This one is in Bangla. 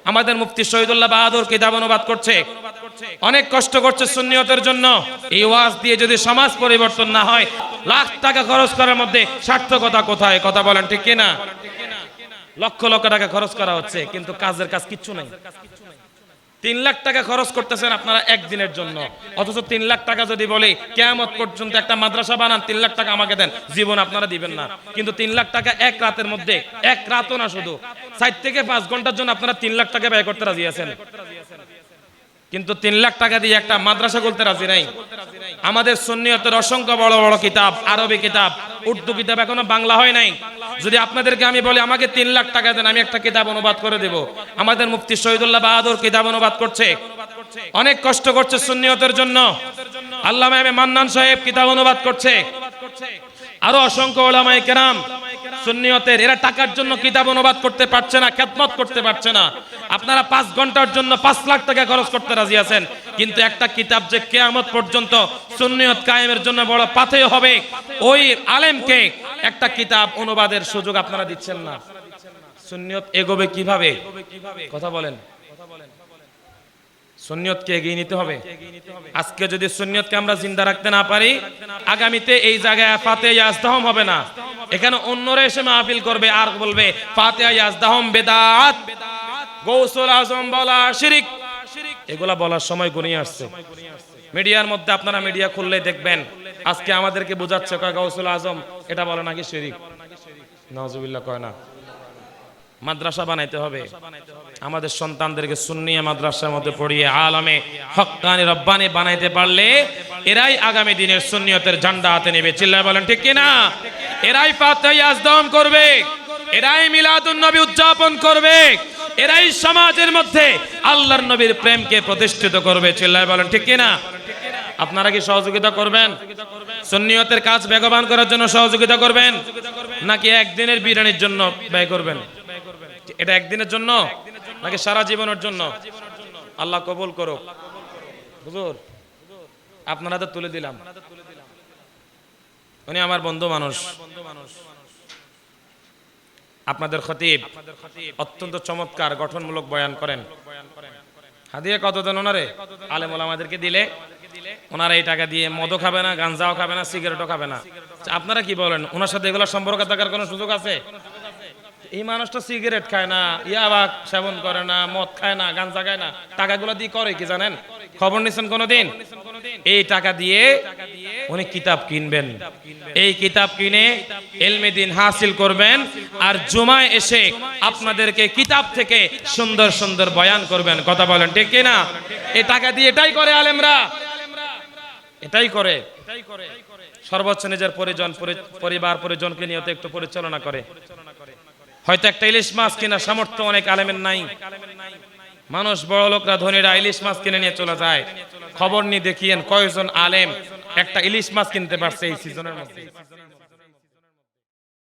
আমাদের মুফতি শহীদুল্লাহ বাহাদুর কিতাব অনুবাদ করছে, অনেক কষ্ট করছে সুন্নিয়তের জন্য। এই ওয়াজ দিয়ে যদি সমাজ পরিবর্তন না হয়, লাখ টাকা খরচ করার মধ্যে সার্থকতা কোথায়? কথা বলেন ঠিক কিনা? লক্ষ লক্ষ টাকা খরচ করা হচ্ছে, কিন্তু কাজের কাজ কিচ্ছু নাই। 3 লাখ টাকা খরচ করতেছেন আপনারা একদিনের জন্য, অথচ 3 লাখ টাকা যদি বলে কিয়ামত পর্যন্ত একটা মাদ্রাসা বানান, 3 লাখ টাকা আমাকে দেন, জীবন আপনারা দিবেন না। কিন্তু 3 লাখ টাকা এক রাতের মধ্যে, এক রাতও না, শুধু 4 থেকে 5 ঘন্টার জন্য আপনারা 3 লাখ টাকা ব্যয় করতে রাজি আছেন, কিন্তু 3 লাখ টাকা দিয়ে একটা মাদ্রাসা খুলতে রাজি নাই। আমাদের সুন্নিয়তের অসংখ্য বড় বড় কিতাব, আরবি কিতাব, উর্দু কিতাব এখনো বাংলা হয় নাই। যদি আপনাদেরকে আমি বলি আমাকে 3 লাখ টাকা দেন, আমি একটা কিতাব অনুবাদ করে দেব। আমাদের মুফতি শহীদুল্লাহ বাহাদুর কিতাব অনুবাদ করছে, অনেক কষ্ট করছে সুন্নিয়তের জন্য। আল্লামা ইমাম মান্নান সাহেব কিতাব অনুবাদ করছে, আরো অসংখ্য উলামায়ে কেরাম সুন্নিয়তের, এরা টাকার জন্য কিতাব অনুবাদ করতে পারছে না, খেদমত করতে পারছে না। আপনারা 5 ঘন্টার জন্য 5 লাখ টাকা খরচ করতে রাজি আছেন, কিন্তু একটা কিতাব যে কিয়ামত পর্যন্ত সুন্নিয়ত কায়েমের জন্য বড় পাথেয় হবে, ওই আলেমকে একটা কিতাব অনুবাদের সুযোগ আপনারা দিচ্ছেন না। সুন্নিয়ত এগোবে কিভাবে? কথা বলেন। সুন্নিয়তকে এগিয়ে নিতে হবে। আজকে যদি সুন্নিয়তকে আমরা জিন্দা রাখতে না পারি, আগামীতে এই জায়গায় ফাতিহা ইয়াজদাহম হবে না। এখানে অন্যরা এসে মাহফিল করবে আর বলবে ফাতিহা ইয়াজদাহম বেদাত, গৌসুল আজম বলা শিরক। এগুলা বলার সময় ঘনিয়ে আসছে। মিডিয়ার মধ্যে আপনারা মিডিয়া খুললে দেখবেন আজকে আমাদেরকে বোঝাচ্ছে কয় গৌসুল আজম এটা বলে নাকি শিরক। নাউজুবিল্লাহ কয় না। মাদ্রাসা বানাইতে হবে, আমাদের সন্তানদেরকে সুন্নিয়া মাদ্রাসার মধ্যে পড়িয়ে আলেমে হক্কানি রব্বানি বানাইতে পারলে এরাই আগামী দিনের সুন্নিয়তের ঝান্ডা হাতে নেবে। চিল্লায় বলেন ঠিক কিনা? এরাই ফাতিহা ইয়াজদাহম করবে, এরাই মিলাদুন নবী উদযাপন করবে, এরাই সমাজের মধ্যে আল্লাহর নবীর প্রেমকে প্রতিষ্ঠিত করবে। চিল্লায় বলেন ঠিক কিনা? আপনারা কি সহযোগিতা করবেন? সুন্নিয়তের কাজ বেগবান করার জন্য সহযোগিতা করবেন, নাকি একদিনের বিরিয়ানির জন্য ব্যয় করবেন? এটা একদিনের জন্য নাকি সারা জীবনের জন্য? আল্লাহ কবুল করুক। হুজুর আপনারা তো তুলে দিলাম, উনি আমার বন্ধু মানুষ, আপনাদের খতিব, অত্যন্ত চমৎকার গঠনমূলক বয়ান করেন। হাদিয়া কত দেন ওনারে? আলেম ওলামাদেরকে দিলে ওনারা এই টাকা দিয়ে মদও খাবে না, গাঞ্জাও খাবে না, সিগারেটও খাবে না। আপনারা কি বলেন, ওনার সাথে এগুলো সম্পর্ক থাকার কোনো সুযোগ আছে? এই মানুষটা সিগারেট খায় না, ইয়াবা সেবন করে না, মদ খায় না, গাঞ্জা খায় না, টাকাগুলো দিয়ে করে কি জানেন? খবর নিছেন কোনোদিন? এই টাকা দিয়ে উনি কিতাব কিনবেন, এই কিতাব কিনে ইলমে দ্বীন হাসিল করবেন, আর জুমায় এসে আপনাদেরকে কিতাব থেকে সুন্দর সুন্দর বয়ান করবেন। কথা বলেন ঠিক কিনা? এই টাকা দিয়ে এটাই করে আলেমরা, এটাই করে। সর্বোচ্চ নিজের পরিবার পরিজনকে নিয়ে একটু পরিচালনা করে। হয়তো একটা ইলিশ মাছ কেনার সামর্থ্য অনেক আলেমের নাই, মানুষ বড় লোকরা ধনীরা ইলিশ মাছ কিনে নিয়ে চলে যায়। খবর নিয়ে দেখিয়েন কয়জন আলেম একটা ইলিশ মাছ কিনতে পারছে এই সিজনের মধ্যে।